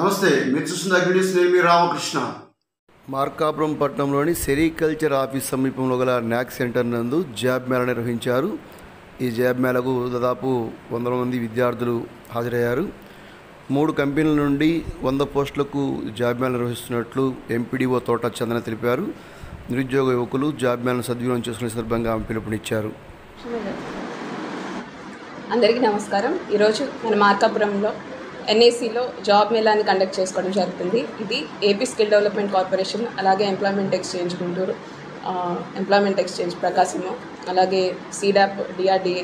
నమస్తే, మీరు చూస్తున్న అగ్నిస్. నేను మీ రామకృష్ణ. మార్కాపురం పట్టణంలోని సెరికల్చర్ ఆఫీస్ సమీపంలో గల న్యాక్ సెంటర్ నందు జాబ్ మేళా నిర్వహించారు. ఈ జాబ్ మేళకు దాదాపు 100 మంది విద్యార్థులు హాజరయ్యారు. 3 కంపెనీల నుండి 100 పోస్టులకు జాబ్ మేళా నిర్వహిస్తున్నట్లు ఎంపీడీఓ తోట చందన తెలిపారు. నిరుద్యోగ యువకులు జాబ్ మేళాను సద్వినియోగం చేసుకునే సందర్భంగా ఆమె పిలుపునిచ్చారు. అందరికీ నమస్కారం. ఈరోజు మన మార్కాపురంలో ఎన్ఏసీలో జాబ్ మేళాని కండక్ట్ చేసుకోవడం జరుగుతుంది. ఇది ఏపీ స్కిల్ డెవలప్మెంట్ కార్పొరేషన్, అలాగే employment exchange Guntur, employment exchange ప్రకాశము, అలాగే సీడాప్, డిఆర్డిఏ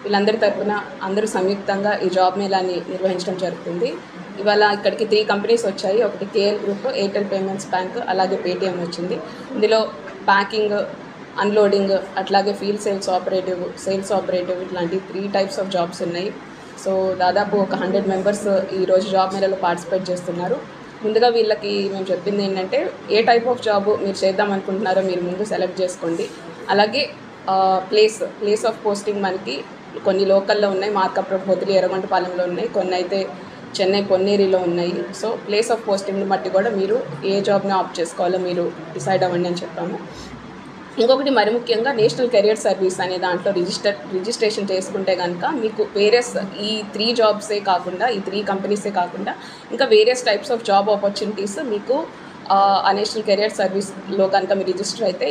వీళ్ళందరి తరఫున అందరూ సంయుక్తంగా ఈ జాబ్ మేళాని నిర్వహించడం జరుగుతుంది. ఇవాళ ఇక్కడికి 3 కంపెనీస్ వచ్చాయి. ఒకటి KL group, Airtel payments bank, అలాగే పేటిఎం వచ్చింది. ఇందులో ప్యాకింగ్, అన్లోడింగ్, అట్లాగే ఫీల్డ్ సేల్స్ ఆపరేటివ్ ఇట్లాంటి 3 టైప్స్ ఆఫ్ జాబ్స్ ఉన్నాయి. సో దాదాపు ఒక 100 మెంబర్స్ ఈరోజు జాబ్ మేళాలో పార్టిసిపేట్ చేస్తున్నారు. ముందుగా వీళ్ళకి మేము చెప్పింది ఏంటంటే, ఏ టైప్ ఆఫ్ జాబ్ మీరు చేద్దాం అనుకుంటున్నారో మీరు ముందు సెలెక్ట్ చేసుకోండి. అలాగే ప్లేస్ ఆఫ్ పోస్టింగ్ మనకి కొన్ని లోకల్లో ఉన్నాయి, మార్కాపురం, పొదిలి, ఎర్రగొండపాలెంలో ఉన్నాయి, కొన్ని అయితే చెన్నై, పొన్నేరిలో ఉన్నాయి. సో ప్లేస్ ఆఫ్ పోస్టింగ్ని బట్టి కూడా మీరు ఏ జాబ్ని ఆప్ట్ చేసుకోవాలో మీరు డిసైడ్ అవ్వండి అని చెప్పాము. ఇంకొకటి మరి ముఖ్యంగా నేషనల్ కెరియర్ సర్వీస్ అనే దాంట్లో రిజిస్ట్రేషన్ చేసుకుంటే కనుక మీకు వేరియస్ ఈ 3 జాబ్సే కాకుండా, ఈ 3 కంపెనీసే కాకుండా ఇంకా various types of job opportunities మీకు ఆ నేషనల్ కెరియర్ సర్వీస్లో కనుక మీరు రిజిస్టర్ అయితే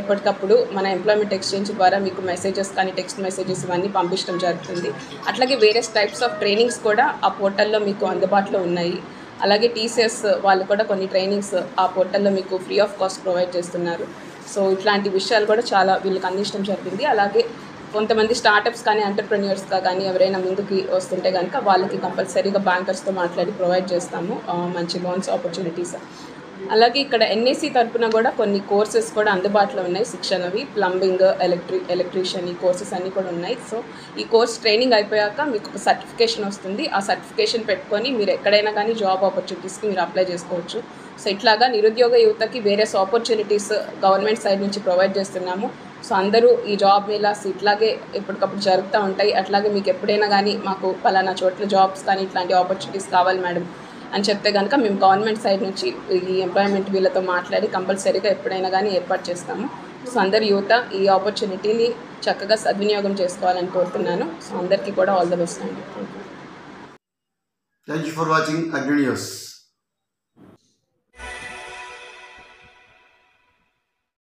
ఎప్పటికప్పుడు మన ఎంప్లాయ్మెంట్ ఎక్స్చేంజ్ ద్వారా మీకు మెసేజెస్ కానీ, టెక్స్ట్ మెసేజెస్ ఇవన్నీ పంపించడం జరుగుతుంది. అట్లాగే వేరియస్ టైప్స్ ఆఫ్ ట్రైనింగ్స్ కూడా ఆ పోర్టల్లో మీకు అందుబాటులో ఉన్నాయి. అలాగే టీసీఎస్ వాళ్ళు కూడా కొన్ని ట్రైనింగ్స్ ఆ పోర్టల్లో మీకు ఫ్రీ ఆఫ్ కాస్ట్ ప్రొవైడ్ చేస్తున్నారు. సో ఇట్లాంటి విషయాలు కూడా చాలా వీళ్ళకి అందించడం జరిగింది. అలాగే కొంతమంది స్టార్టప్స్ కానీ, ఎంటర్ప్రెన్యూర్స్గా కానీ ఎవరైనా ముందుకి వస్తుంటే కనుక వాళ్ళకి కంపల్సరీగా బ్యాంకర్స్తో మాట్లాడి ప్రొవైడ్ చేస్తాము మంచి లోన్స్ ఆపర్చునిటీస్. అలాగే ఇక్కడ ఎన్ఏసీ తరఫున కూడా కొన్ని కోర్సెస్ కూడా అందుబాటులో ఉన్నాయి. శిక్షణవి, ప్లంబింగ్, ఎలక్ట్రీషియన్, ఈ కోర్సెస్ అన్నీ కూడా ఉన్నాయి. సో ఈ కోర్స్ ట్రైనింగ్ అయిపోయాక మీకు ఒక సర్టిఫికేషన్ వస్తుంది. ఆ సర్టిఫికేషన్ పెట్టుకొని మీరు ఎక్కడైనా కానీ జాబ్ ఆపర్చునిటీస్కి మీరు అప్లై చేసుకోవచ్చు. సో ఇట్లాగా నిరుద్యోగ యువతకి వేరియస్ ఆపర్చునిటీస్ గవర్నమెంట్ సైడ్ నుంచి ప్రొవైడ్ చేస్తున్నాము. సో అందరూ ఈ జాబ్ మేళాస్ ఇట్లాగే ఎప్పటికప్పుడు జరుగుతూ ఉంటాయి. అట్లాగే మీకు ఎప్పుడైనా కానీ మాకు పలానా చోట్ల జాబ్స్ కానీ ఇట్లాంటి ఆపర్చునిటీస్ కావాలి మేడం అని చెప్తే కనుక మేము గవర్నమెంట్ సైడ్ నుంచి ఈ ఎంప్లాయ్మెంట్ వీళ్ళతో మాట్లాడి కంపల్సరీగా ఎప్పుడైనా కానీ ఏర్పాటు చేస్తాము. సో అందరు యువత ఈ ఆపర్చునిటీని చక్కగా సద్వినియోగం చేసుకోవాలని కోరుతున్నాను. సో అందరికీ కూడా ఆల్ ద బెస్ట్ అండి. థ్యాంక్ యూ ఫర్ వాచింగ్ అగ్ని న్యూస్.